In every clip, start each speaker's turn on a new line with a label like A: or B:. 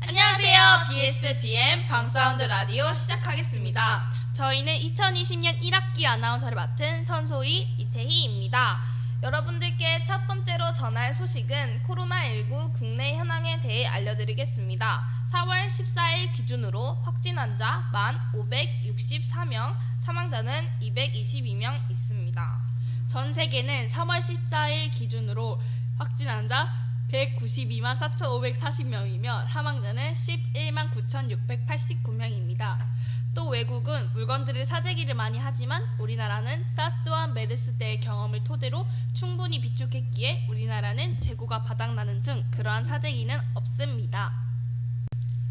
A: 안녕하세요. BSGM 방사운드 라디오 시작하겠습니다.
B: 저희는 2020년 1학기 아나운서를 맡은 선소희 이태희입니다. 여러분들께 첫 번째로 전할 소식은 코로나19 국내 현황에 대해 알려드리겠습니다. 4월 14일 기준으로 확진 환자 1,564명, 사망자는 222명 있습니다. 전 세계는 3월 14일 기준으로 확진 환자 192만 4,540명이며 사망자는 11만 9,689명입니다. 또 외국은 물건들을 사재기를 많이 하지만 우리나라는 사스와 메르스 때의 경험을 토대로 충분히 비축했기에 우리나라는 재고가 바닥나는 등 그러한 사재기는 없습니다.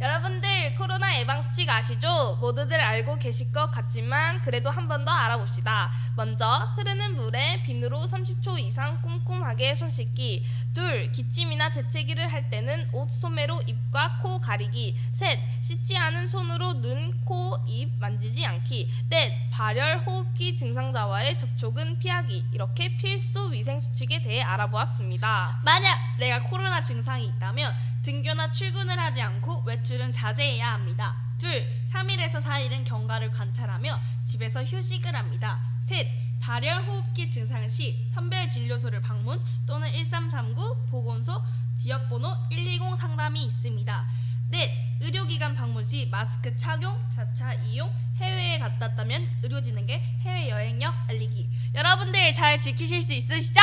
B: 여러분들 코로나 예방수칙 아시죠? 모두들 알고 계실 것 같지만 그래도 한 번 더 알아봅시다. 먼저 흐르는 물에 비누로 30초 이상 꼼꼼하게 손 씻기. 2. 기침이나 재채기를 할 때는 옷 소매로 입과 코 가리기. 3. 씻지 않은 손으로 눈, 코, 입 만지지 않기. 4. 발열, 호흡기 증상자와의 접촉은 피하기. 이렇게 필수 위생수칙에 대해 알아보았습니다.
A: 만약 내가 코로나 증상이 있다면 등교나 출근을 하지 않고 외출은 자제해야 합니다. 2. 3일에서 4일은 경과를 관찰하며 집에서 휴식을 합니다. 3. 발열, 호흡기 증상 시 선별진료소를 방문 또는 1339 보건소 지역번호 120 상담이 있습니다. 4. 의료기관 방문 시 마스크 착용, 자차 이용, 해외에 갔다 왔다면 의료진에게 해외 여행력 알리기. 여러분들 잘 지키실 수 있으시죠?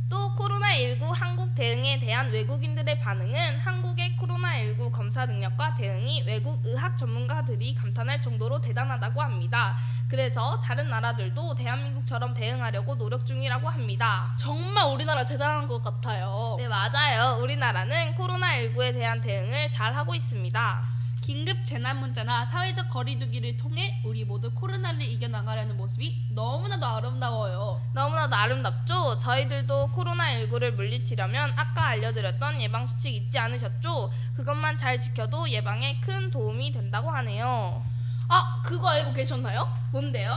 B: 또 코로나19 한국 대응에 대한 외국인들의 반응은 한국의 코로나19 검사 능력과 대응이 외국 의학 전문가들이 감탄할 정도로 대단하다고 합니다. 그래서 다른 나라들도 대한민국처럼 대응하려고 노력 중이라고 합니다.
A: 정말 우리나라 대단한 것 같아요.
B: 네, 맞아요. 우리나라는 코로나19에 대한 대응을 잘 하고 있습니다.
A: 긴급 재난 문자나 사회적 거리두기를 통해 우리 모두 코로나를 이겨나가려는 모습이 너무나도 아름다워요.
B: 너무나도 아름답죠? 저희들도 코로나19를 물리치려면 아까 알려드렸던 예방수칙 잊지 않으셨죠? 그것만 잘 지켜도 예방에 큰 도움이 된다고 하네요.
A: 아, 그거 알고 계셨나요?
B: 뭔데요?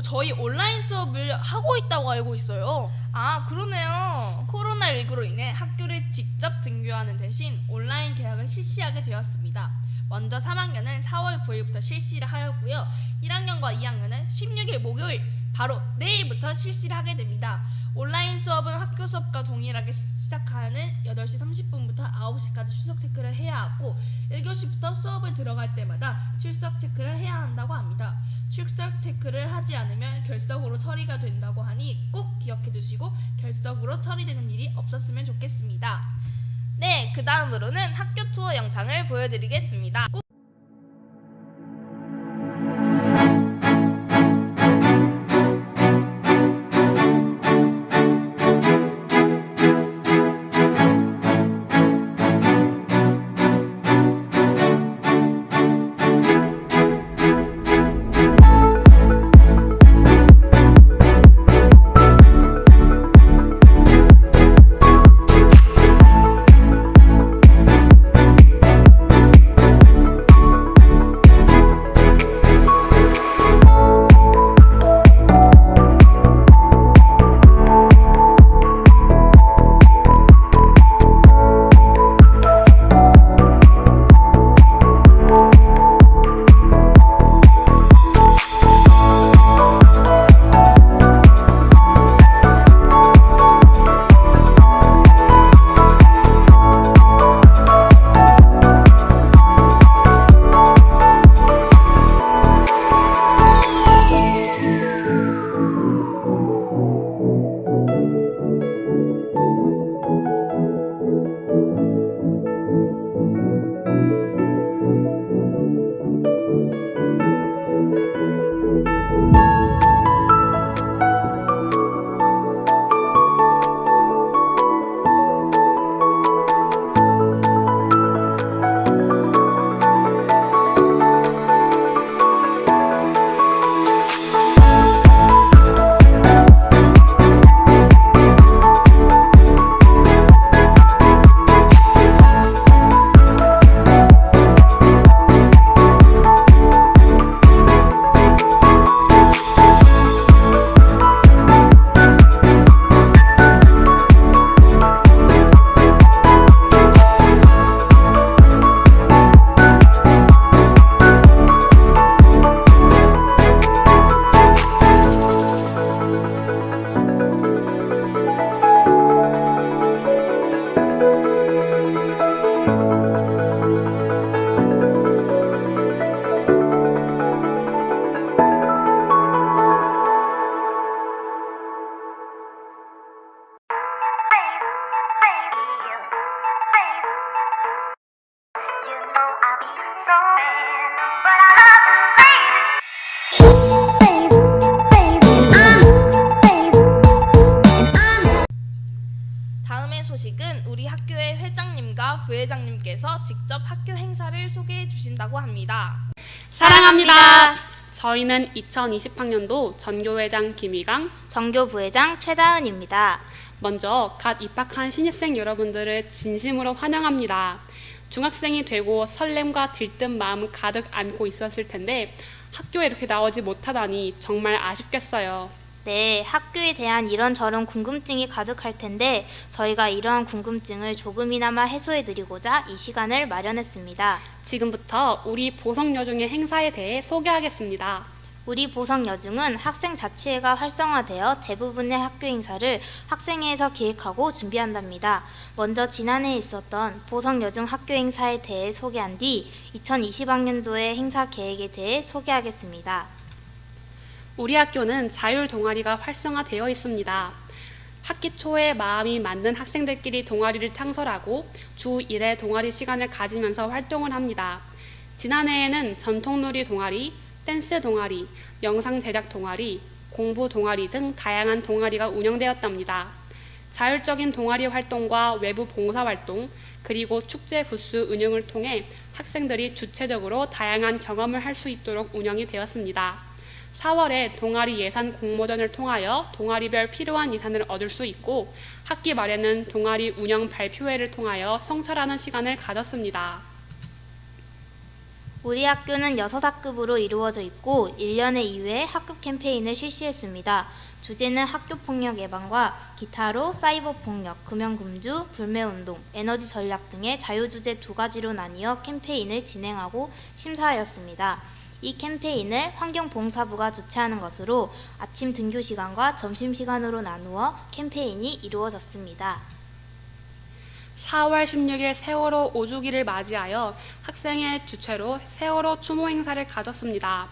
A: 저희 온라인 수업을 하고 있다고 알고 있어요.
B: 아, 그러네요.
A: 코로나19로 인해 학교를 직접 등교하는 대신 온라인 개학을 실시하게 되었습니다. 먼저 3학년은 4월 9일부터 실시를 하였고요. 1학년과 2학년은 16일 목요일, 바로 내일부터 실시를 하게 됩니다. 온라인 수업은 학교 수업과 동일하게 시작하는 8시 30분부터 9시까지 출석 체크를 해야 하고 1교시부터 수업을 들어갈 때마다 출석 체크를 해야 한다고 합니다. 출석 체크를 하지 않으면 결석으로 처리가 된다고 하니 꼭 기억해 두시고 결석으로 처리되는 일이 없었으면 좋겠습니다.
B: 네, 그 다음으로는 학교 투어 영상을 보여드리겠습니다. 다음의 소식은 우리 학교의 회장님과 부회장님께서 직접 학교 행사를 소개해 주신다고 합니다.
C: 사랑합니다. 저희는 2020학년도 전교회장 김희강,
D: 정교부회장 최다은입니다.
C: 먼저 갓 입학한 신입생 여러분들을 진심으로 환영합니다. 중학생이 되고 설렘과 들뜬 마음 가득 안고 있었을 텐데 학교에 이렇게 나오지 못하다니 정말 아쉽겠어요.
D: 네, 학교에 대한 이런저런 궁금증이 가득할 텐데 저희가 이러한 궁금증을 조금이나마 해소해드리고자 이 시간을 마련했습니다.
C: 지금부터 우리 보성여중의 행사에 대해 소개하겠습니다.
D: 우리 보성여중은 학생자치회가 활성화되어 대부분의 학교 행사를 학생회에서 기획하고 준비한답니다. 먼저 지난해 있었던 보성여중 학교 행사에 대해 소개한 뒤 2020학년도의 행사 계획에 대해 소개하겠습니다.
C: 우리 학교는 자율 동아리가 활성화되어 있습니다. 학기 초에 마음이 맞는 학생들끼리 동아리를 창설하고 주 1회 동아리 시간을 가지면서 활동을 합니다. 지난해에는 전통놀이 동아리, 댄스 동아리, 영상 제작 동아리, 공부 동아리 등 다양한 동아리가 운영되었답니다. 자율적인 동아리 활동과 외부 봉사 활동, 그리고 축제 부스 운영을 통해 학생들이 주체적으로 다양한 경험을 할 수 있도록 운영이 되었습니다. 4월에 동아리 예산 공모전을 통하여 동아리별 필요한 예산을 얻을 수 있고 학기 말에는 동아리 운영 발표회를 통하여 성찰하는 시간을 가졌습니다.
D: 우리 학교는 6학급으로 이루어져 있고 1년에 2회 학급 캠페인을 실시했습니다. 주제는 학교폭력 예방과 기타로 사이버폭력, 금연금주, 불매운동, 에너지 전략 등의 자유주제 2가지로 나뉘어 캠페인을 진행하고 심사하였습니다. 이 캠페인을 환경봉사부가 주최하는 것으로 아침 등교 시간과 점심시간으로 나누어 캠페인이 이루어졌습니다.
C: 4월 16일 세월호 5주기를 맞이하여 학생회 주최로 세월호 추모 행사를 가졌습니다.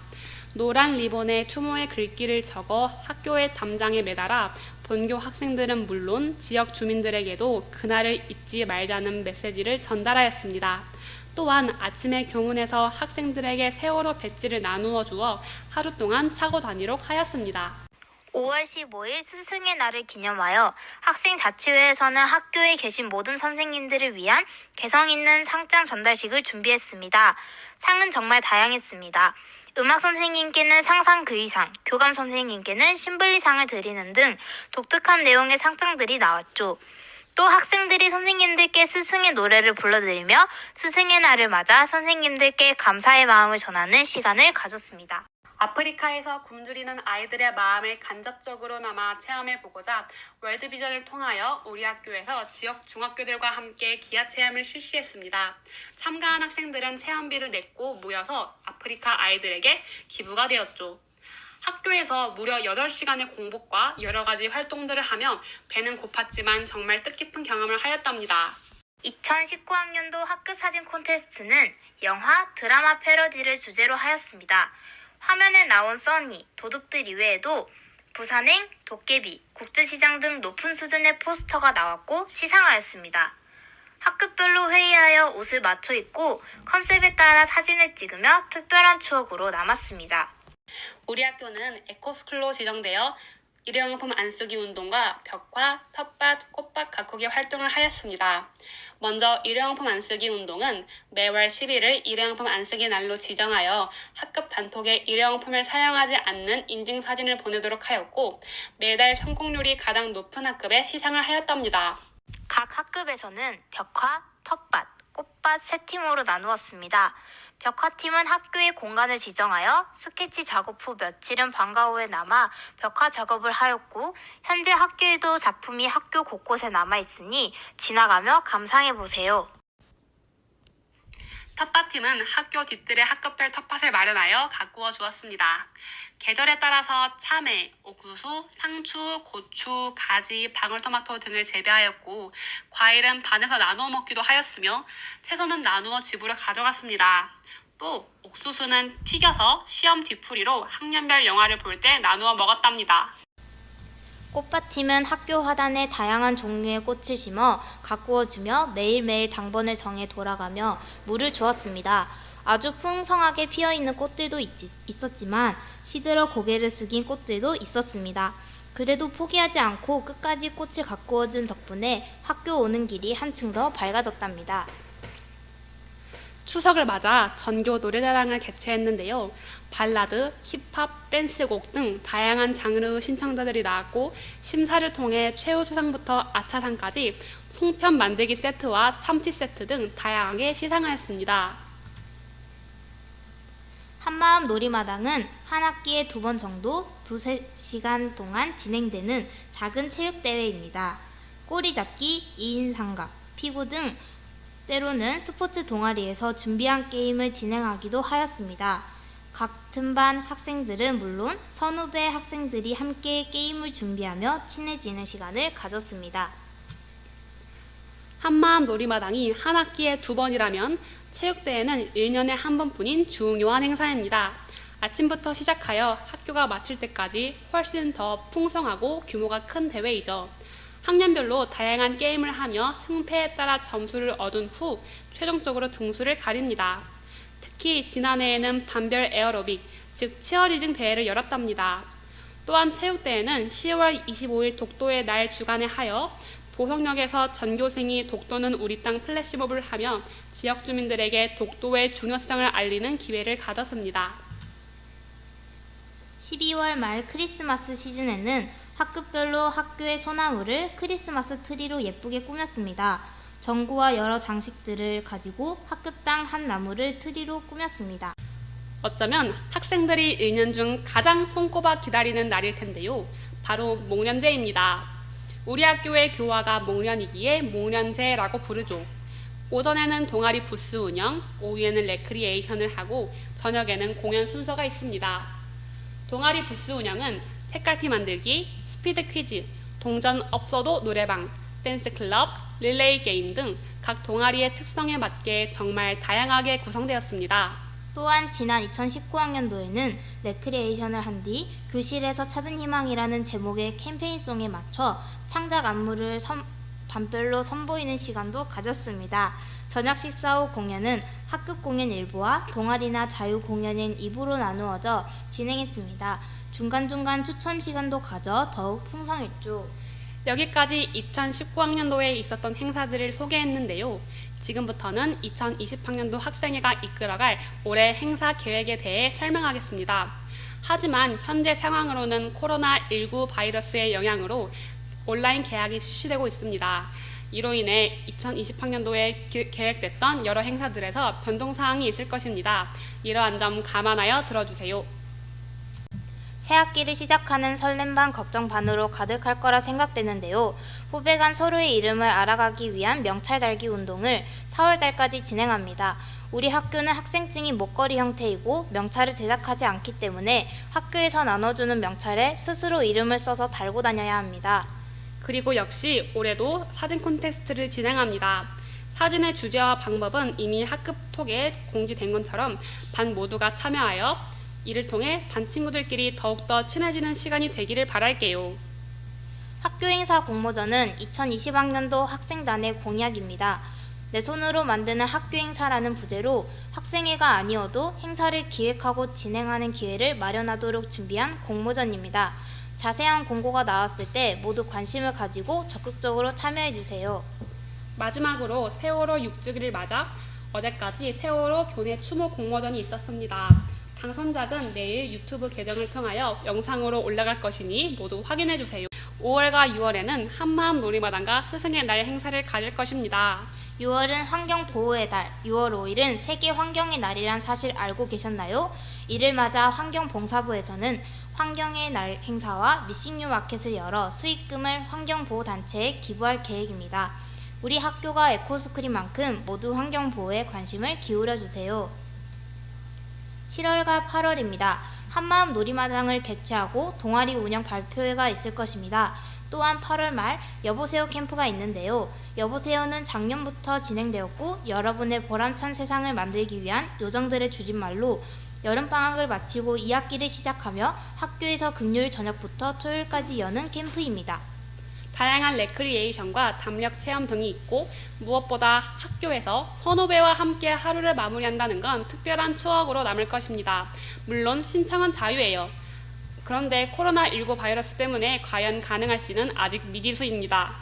C: 노란 리본에 추모의 글귀를 적어 학교의 담장에 매달아 본교 학생들은 물론 지역 주민들에게도 그날을 잊지 말자는 메시지를 전달하였습니다. 또한 아침에 교문에서 학생들에게 세월호 배지를 나누어 주어 하루 동안 차고 다니도록 하였습니다.
D: 5월 15일 스승의 날을 기념하여 학생자치회에서는 학교에 계신 모든 선생님들을 위한 개성 있는 상장 전달식을 준비했습니다. 상은 정말 다양했습니다. 음악 선생님께는 상상 그 이상, 교감 선생님께는 신분리상을 드리는 등 독특한 내용의 상장들이 나왔죠. 또 학생들이 선생님들께 스승의 노래를 불러드리며 스승의 날을 맞아 선생님들께 감사의 마음을 전하는 시간을 가졌습니다.
C: 아프리카에서 굶주리는 아이들의 마음을 간접적으로나마 체험해보고자 월드비전을 통하여 우리 학교에서 지역 중학교들과 함께 기아 체험을 실시했습니다. 참가한 학생들은 체험비를 냈고 모여서 아프리카 아이들에게 기부가 되었죠. 학교에서 무려 8시간의 공복과 여러 가지 활동들을 하며 배는 고팠지만 정말 뜻깊은 경험을 하였답니다.
D: 2019학년도 학급 사진 콘테스트는 영화, 드라마 패러디를 주제로 하였습니다. 화면에 나온 써니, 도둑들 이외에도 부산행, 도깨비, 국제시장 등 높은 수준의 포스터가 나왔고 시상하였습니다. 학급별로 회의하여 옷을 맞춰 입고 컨셉에 따라 사진을 찍으며 특별한 추억으로 남았습니다.
C: 우리 학교는 에코스쿨로 지정되어 일회용품 안쓰기 운동과 벽화, 텃밭, 꽃밭 가꾸기 활동을 하였습니다. 먼저 일회용품 안쓰기 운동은 매월 11일 일회용품 안쓰기 날로 지정하여 학급 단톡에 일회용품을 사용하지 않는 인증사진을 보내도록 하였고 매달 성공률이 가장 높은 학급에 시상을 하였답니다.
D: 각 학급에서는 벽화, 텃밭, 꽃밭 3팀으로 나누었습니다. 벽화팀은 학교의 공간을 지정하여 스케치 작업 후 며칠은 방과 후에 남아 벽화 작업을 하였고 현재 학교에도 작품이 학교 곳곳에 남아있으니 지나가며 감상해보세요.
C: 텃밭팀은 학교 뒤뜰에 학급별 텃밭을 마련하여 가꾸어 주었습니다. 계절에 따라서 참외, 옥수수, 상추, 고추, 가지, 방울토마토 등을 재배하였고 과일은 반에서 나누어 먹기도 하였으며 채소는 나누어 집으로 가져갔습니다. 또 옥수수는 튀겨서 시험 뒤풀이로 학년별 영화를 볼 때 나누어 먹었답니다.
D: 꽃밭팀은 학교 화단에 다양한 종류의 꽃을 심어 가꾸어주며 매일매일 당번을 정해 돌아가며 물을 주었습니다. 아주 풍성하게 피어있는 꽃들도 있었지만 시들어 고개를 숙인 꽃들도 있었습니다. 그래도 포기하지 않고 끝까지 꽃을 가꾸어준 덕분에 학교 오는 길이 한층 더 밝아졌답니다.
C: 추석을 맞아 전교 노래자랑을 개최했는데요. 발라드, 힙합, 댄스곡 등 다양한 장르의 신청자들이 나왔고 심사를 통해 최우수상부터 아차상까지 송편 만들기 세트와 참치 세트 등 다양하게 시상하였습니다.
D: 한마음 놀이마당은 한 학기에 2번 정도 2~3시간 동안 진행되는 작은 체육대회입니다. 꼬리잡기, 2인 삼각, 피구 등 때로는 스포츠 동아리에서 준비한 게임을 진행하기도 하였습니다. 같은 반 학생들은 물론 선후배 학생들이 함께 게임을 준비하며 친해지는 시간을 가졌습니다.
C: 한마음 놀이마당이 한 학기에 2번이라면 체육대회는 1년에 한 번뿐인 중요한 행사입니다. 아침부터 시작하여 학교가 마칠 때까지 훨씬 더 풍성하고 규모가 큰 대회이죠. 학년별로 다양한 게임을 하며 승패에 따라 점수를 얻은 후 최종적으로 등수를 가립니다. 특히 지난해에는 반별 에어로빅, 즉 치어리딩 대회를 열었답니다. 또한 체육대회는 10월 25일 독도의 날 주간에 하여 보성역에서 전교생이 독도는 우리 땅 플래시몹을 하며 지역 주민들에게 독도의 중요성을 알리는 기회를 가졌습니다.
D: 12월 말 크리스마스 시즌에는 학급별로 학교의 소나무를 크리스마스 트리로 예쁘게 꾸몄습니다. 전구와 여러 장식들을 가지고 학급당 한 나무를 트리로 꾸몄습니다.
C: 어쩌면 학생들이 1년 중 가장 손꼽아 기다리는 날일 텐데요. 바로 목련제입니다. 우리 학교의 교화가 목련이기에 목련제라고 부르죠. 오전에는 동아리 부스 운영, 오후에는 레크리에이션을 하고 저녁에는 공연 순서가 있습니다. 동아리 부스 운영은 책갈피 만들기, 스피드 퀴즈, 동전 없어도 노래방, 댄스 클럽, 릴레이 게임 등 각 동아리의 특성에 맞게 정말 다양하게 구성되었습니다.
D: 또한 지난 2019학년도에는 레크리에이션을 한 뒤 교실에서 찾은 희망이라는 제목의 캠페인송에 맞춰 창작 안무를 반별로 선보이는 시간도 가졌습니다. 저녁 식사 후 공연은 학급 공연 일부와 동아리나 자유 공연인 2부로 나누어져 진행했습니다. 중간중간 추첨 시간도 가져 더욱 풍성했죠.
C: 여기까지 2019학년도에 있었던 행사들을 소개했는데요. 지금부터는 2020학년도 학생회가 이끌어갈 올해 행사 계획에 대해 설명하겠습니다. 하지만 현재 상황으로는 코로나19 바이러스의 영향으로 온라인 개학이 실시되고 있습니다. 이로 인해 2020학년도에 계획됐던 여러 행사들에서 변동사항이 있을 것입니다. 이러한 점 감안하여 들어주세요.
D: 새 학기를 시작하는 설렘 반 걱정 반으로 가득할 거라 생각되는데요. 후배 간 서로의 이름을 알아가기 위한 명찰 달기 운동을 4월 달까지 진행합니다. 우리 학교는 학생증이 목걸이 형태이고 명찰을 제작하지 않기 때문에 학교에서 나눠주는 명찰에 스스로 이름을 써서 달고 다녀야 합니다.
C: 그리고 역시 올해도 사진 콘테스트를 진행합니다. 사진의 주제와 방법은 이미 학급 톡에 공지된 것처럼 반 모두가 참여하여 이를 통해 반 친구들끼리 더욱더 친해지는 시간이 되기를 바랄게요.
D: 학교 행사 공모전은 2020학년도 학생단의 공약입니다. 내 손으로 만드는 학교 행사라는 부제로 학생회가 아니어도 행사를 기획하고 진행하는 기회를 마련하도록 준비한 공모전입니다. 자세한 공고가 나왔을 때 모두 관심을 가지고 적극적으로 참여해주세요.
C: 마지막으로 세월호 6주기를 맞아 어제까지 세월호 교내 추모 공모전이 있었습니다. 당선작은 내일 유튜브 계정을 통하여 영상으로 올라갈 것이니 모두 확인해주세요. 5월과 6월에는 한마음 놀이마당과 스승의 날 행사를 가질 것입니다.
D: 6월은 환경보호의 달, 6월 5일은 세계 환경의 날이란 사실 알고 계셨나요? 이를 맞아 환경봉사부에서는 환경의 날 행사와 미싱유 마켓을 열어 수익금을 환경보호단체에 기부할 계획입니다. 우리 학교가 에코스쿨인 만큼 모두 환경보호에 관심을 기울여주세요. 7월과 8월입니다. 한마음 놀이마당을 개최하고 동아리 운영 발표회가 있을 것입니다. 또한 8월 말 여보세요 캠프가 있는데요. 여보세요는 작년부터 진행되었고 여러분의 보람찬 세상을 만들기 위한 요정들의 줄임말로 여름방학을 마치고 2학기를 시작하며 학교에서 금요일 저녁부터 토요일까지 여는 캠프입니다.
C: 다양한 레크리에이션과 담력 체험 등이 있고 무엇보다 학교에서 선후배와 함께 하루를 마무리한다는 건 특별한 추억으로 남을 것입니다. 물론 신청은 자유예요. 그런데 코로나19 바이러스 때문에 과연 가능할지는 아직 미지수입니다.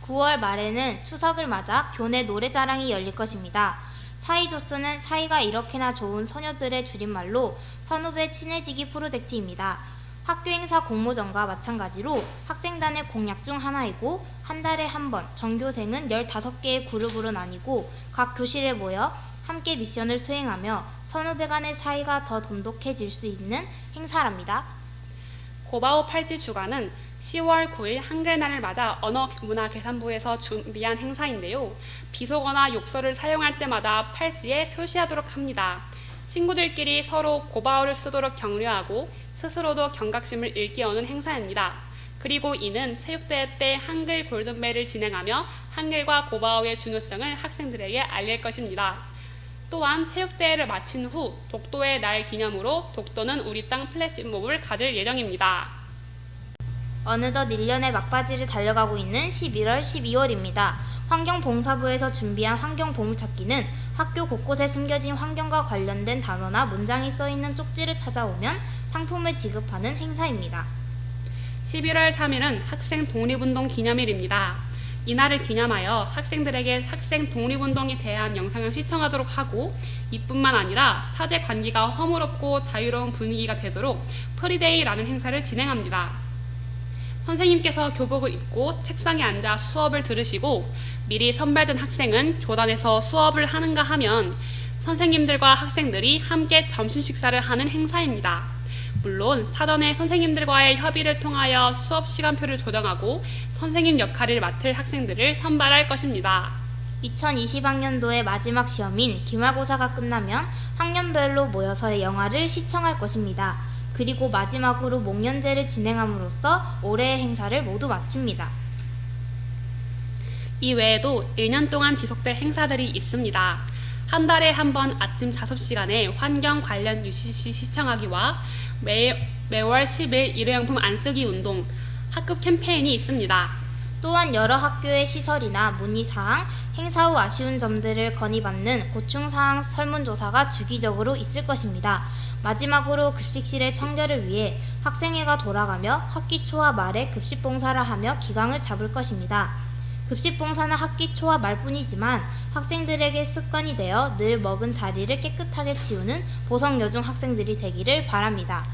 D: 9월 말에는 추석을 맞아 교내 노래자랑이 열릴 것입니다. 사이조스는 사이가 이렇게나 좋은 소녀들의 줄임말로 선후배 친해지기 프로젝트입니다. 학교 행사 공모전과 마찬가지로 학생단의 공약 중 하나이고 한 달에 한 번 전교생은 15개의 그룹으로 나뉘고 각 교실에 모여 함께 미션을 수행하며 선후배 간의 사이가 더 돈독해질 수 있는 행사랍니다.
C: 고바오 팔찌 주간은 10월 9일 한글날을 맞아 언어문화개선부에서 준비한 행사인데요. 비속어나 욕설을 사용할 때마다 팔찌에 표시하도록 합니다. 친구들끼리 서로 고바오를 쓰도록 격려하고 스스로도 경각심을 일깨우는 행사입니다. 그리고 이는 체육대회 때 한글 골든벨을 진행하며 한글과 고바오의 중요성을 학생들에게 알릴 것입니다. 또한 체육대회를 마친 후 독도의 날 기념으로 독도는 우리 땅 플래시몹을 가질 예정입니다.
D: 어느덧 1년의 막바지를 달려가고 있는 11월, 12월입니다. 환경봉사부에서 준비한 환경보물찾기는 학교 곳곳에 숨겨진 환경과 관련된 단어나 문장이 써있는 쪽지를 찾아오면 상품을 지급하는 행사입니다.
C: 11월 3일은 학생 독립운동 기념일입니다. 이날을 기념하여 학생들에게 학생 독립운동에 대한 영상을 시청하도록 하고 이뿐만 아니라 사제 관계가 허물없고 자유로운 분위기가 되도록 프리데이라는 행사를 진행합니다. 선생님께서 교복을 입고 책상에 앉아 수업을 들으시고 미리 선발된 학생은 교단에서 수업을 하는가 하면 선생님들과 학생들이 함께 점심 식사를 하는 행사입니다. 물론 사전에 선생님들과의 협의를 통하여 수업 시간표를 조정하고 선생님 역할을 맡을 학생들을 선발할 것입니다.
D: 2020학년도의 마지막 시험인 기말고사가 끝나면 학년별로 모여서 영화를 시청할 것입니다. 그리고 마지막으로 목련제를 진행함으로써 올해의 행사를 모두 마칩니다.
C: 이 외에도 1년 동안 지속될 행사들이 있습니다. 한 달에 한 번 아침 5시간에 환경 관련 UCC 시청하기와 매월 10일 일회용품 안 쓰기 운동, 학급 캠페인이 있습니다.
D: 또한 여러 학교의 시설이나 문의사항, 행사 후 아쉬운 점들을 건의받는 고충사항 설문조사가 주기적으로 있을 것입니다. 마지막으로 급식실의 청결을 위해 학생회가 돌아가며 학기 초와 말에 급식봉사를 하며 기강을 잡을 것입니다. 급식봉사는 학기 초와 말뿐이지만 학생들에게 습관이 되어 늘 먹은 자리를 깨끗하게 치우는 보성여중 학생들이 되기를 바랍니다.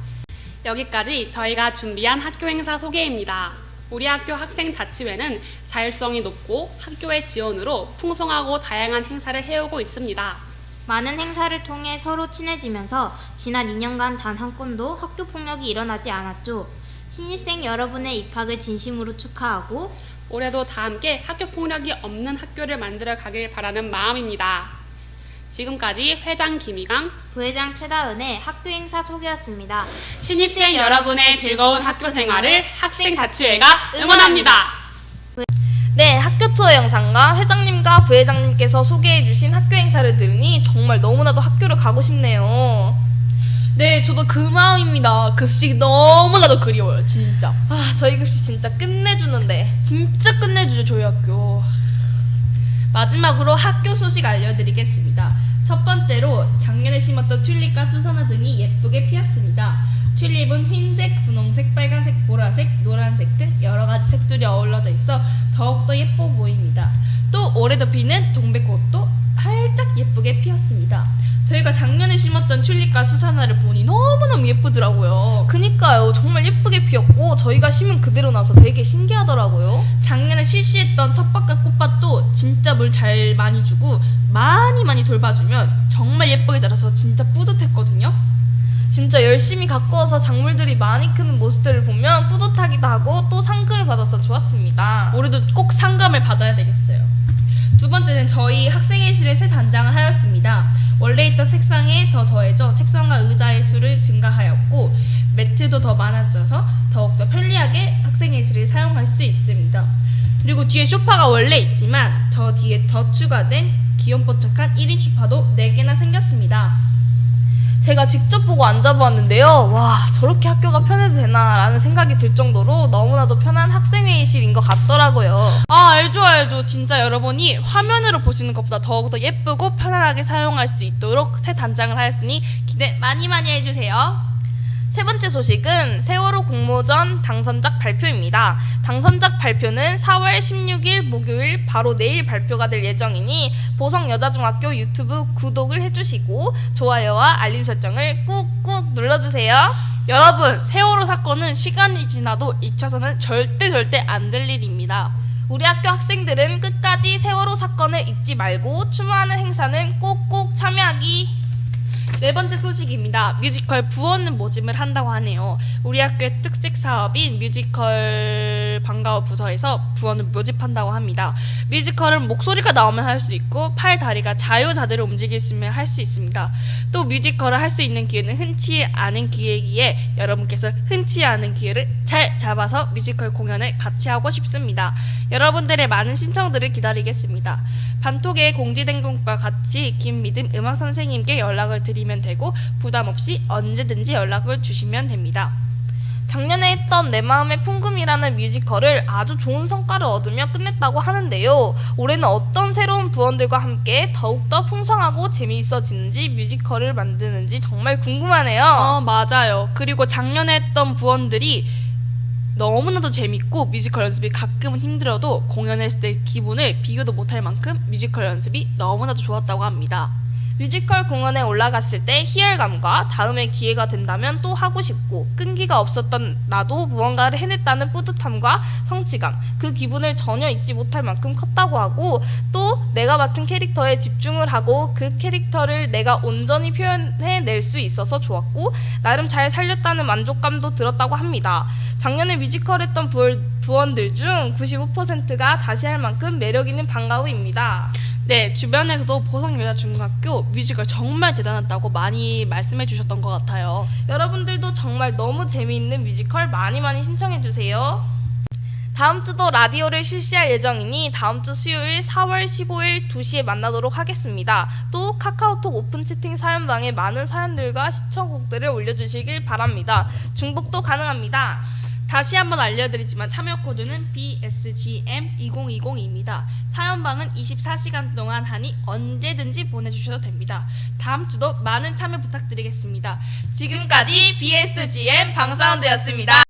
C: 여기까지 저희가 준비한 학교 행사 소개입니다. 우리 학교 학생자치회는 자율성이 높고 학교의 지원으로 풍성하고 다양한 행사를 해오고 있습니다.
D: 많은 행사를 통해 서로 친해지면서 지난 2년간 단 한 건도 학교 폭력이 일어나지 않았죠. 신입생 여러분의 입학을 진심으로 축하하고
C: 올해도 다 함께 학교 폭력이 없는 학교를 만들어 가길 바라는 마음입니다. 지금까지 회장 김희강,
D: 부회장 최다은의 학교 행사 소개였습니다.
C: 신입생 여러분의 즐거운 학교 생활을 학생자치회가 응원합니다.
B: 네, 학교 투어 영상과 회장님과 부회장님께서 소개해주신 학교 행사를 들으니 정말 너무나도 학교를 가고 싶네요.
A: 네, 저도 그 마음입니다. 급식 너무나도 그리워요, 진짜.
B: 아, 저희 급식 진짜 끝내주는데.
A: 진짜 끝내주죠, 저희 학교. 마지막으로 학교 소식 알려드리겠습니다. 첫 번째로 작년에 심었던 튤립과 수선화 등이 예쁘게 피었습니다. 튤립은 흰색, 분홍색, 빨간색, 보라색, 노란색 등 여러 가지 색들이 어우러져 있어 더욱더 예뻐 보입니다. 또 올해도 피는 동백꽃도 활짝 예쁘게 피었습니다. 저희가 작년에 심었던 튤립과 수선화를 보니 너무너무 예쁘더라고요.
B: 그니까요, 정말 예쁘게 피었고 저희가 심은 그대로 나서 되게 신기하더라고요.
A: 작년에 실시했던 텃밭과 꽃밭도 진짜 물 잘 많이 주고 많이 돌봐주면 정말 예쁘게 자라서 진짜 뿌듯했거든요.
B: 진짜 열심히 가꾸어서 작물들이 많이 크는 모습들을 보면 뿌듯하기도 하고 또 상금을 받아서 좋았습니다.
A: 올해도 꼭 상금을 받아야 되겠어요. 두 번째는 저희 학생회실에 새 단장을 하였습니다. 원래 있던 책상에 더해져 책상과 의자의 수를 증가하였고 매트도 더 많아져서 더욱더 편리하게 학생회실을 사용할 수 있습니다. 그리고 뒤에 소파가 원래 있지만 저 뒤에 더 추가된 귀염뽀짝한 1인 소파도 4개나 생겼습니다.
B: 제가 직접 보고 앉아보았는데요. 와, 저렇게 학교가 편해도 되나라는 생각이 들 정도로 너무나도 편한 학생회의실인 것 같더라고요.
A: 알죠. 진짜 여러분이 화면으로 보시는 것보다 더욱더 예쁘고 편안하게 사용할 수 있도록 새 단장을 하였으니 기대 많이 해주세요.
B: 세 번째 소식은 세월호 공모전 당선작 발표입니다. 당선작 발표는 4월 16일 목요일 바로 내일 발표가 될 예정이니 보성여자중학교 유튜브 구독을 해주시고 좋아요와 알림 설정을 꾹꾹 눌러주세요.
A: 여러분, 세월호 사건은 시간이 지나도 잊혀서는 절대 안 될 일입니다.
B: 우리 학교 학생들은 끝까지 세월호 사건을 잊지 말고 추모하는 행사는 꼭꼭 참여하기.
A: 네 번째 소식입니다. 뮤지컬 부원은 모집을 한다고 하네요. 우리 학교의 특색 사업인 뮤지컬 방과후 부서에서 부원을 모집한다고 합니다. 뮤지컬은 목소리가 나오면 할 수 있고 팔, 다리가 자유자재로 움직일 수 있으면 할 수 있습니다. 또 뮤지컬을 할 수 있는 기회는 흔치 않은 기회이기에 여러분께서 흔치 않은 기회를 잘 잡아서 뮤지컬 공연을 같이 하고 싶습니다. 여러분들의 많은 신청들을 기다리겠습니다. 반톡에 공지된 것과 같이 김미듬 음악 선생님께 연락을 드리면 되고 부담 없이 언제든지 연락을 주시면 됩니다.
B: 작년에 했던 내 마음의 풍금이라는 뮤지컬을 아주 좋은 성과를 얻으며 끝냈다고 하는데요. 올해는 어떤 새로운 부원들과 함께 더욱더 풍성하고 재미있어지는지 뮤지컬을 만드는지 정말 궁금하네요.
A: 맞아요. 그리고 작년에 했던 부원들이 너무나도 재밌고 뮤지컬 연습이 가끔은 힘들어도 공연했을 때 기분을 비교도 못할 만큼 뮤지컬 연습이 너무나도 좋았다고 합니다.
B: 뮤지컬 공연에 올라갔을 때 희열감과 다음에 기회가 된다면 또 하고 싶고 끈기가 없었던 나도 무언가를 해냈다는 뿌듯함과 성취감, 그 기분을 전혀 잊지 못할 만큼 컸다고 하고 또 내가 맡은 캐릭터에 집중을 하고 그 캐릭터를 내가 온전히 표현해낼 수 있어서 좋았고 나름 잘 살렸다는 만족감도 들었다고 합니다. 작년에 뮤지컬 했던 부원들 중 95%가 다시 할 만큼 매력있는 방과후입니다.
A: 네, 주변에서도 보성여자중학교 뮤지컬 정말 대단하다고 많이 말씀해 주셨던 것 같아요.
B: 여러분들도 정말 너무 재미있는 뮤지컬 많이 신청해주세요. 다음 주도 라디오를 실시할 예정이니 다음 주 수요일 4월 15일 2시에 만나도록 하겠습니다. 또 카카오톡 오픈 채팅 사연방에 많은 사연들과 시청곡들을 올려주시길 바랍니다. 중복도 가능합니다.
A: 다시 한번 알려드리지만 참여 코드는 BSGM2020입니다. 사연방은 24시간 동안 하니 언제든지 보내주셔도 됩니다. 다음 주도 많은 참여 부탁드리겠습니다. 지금까지 BSGM 방사운드였습니다.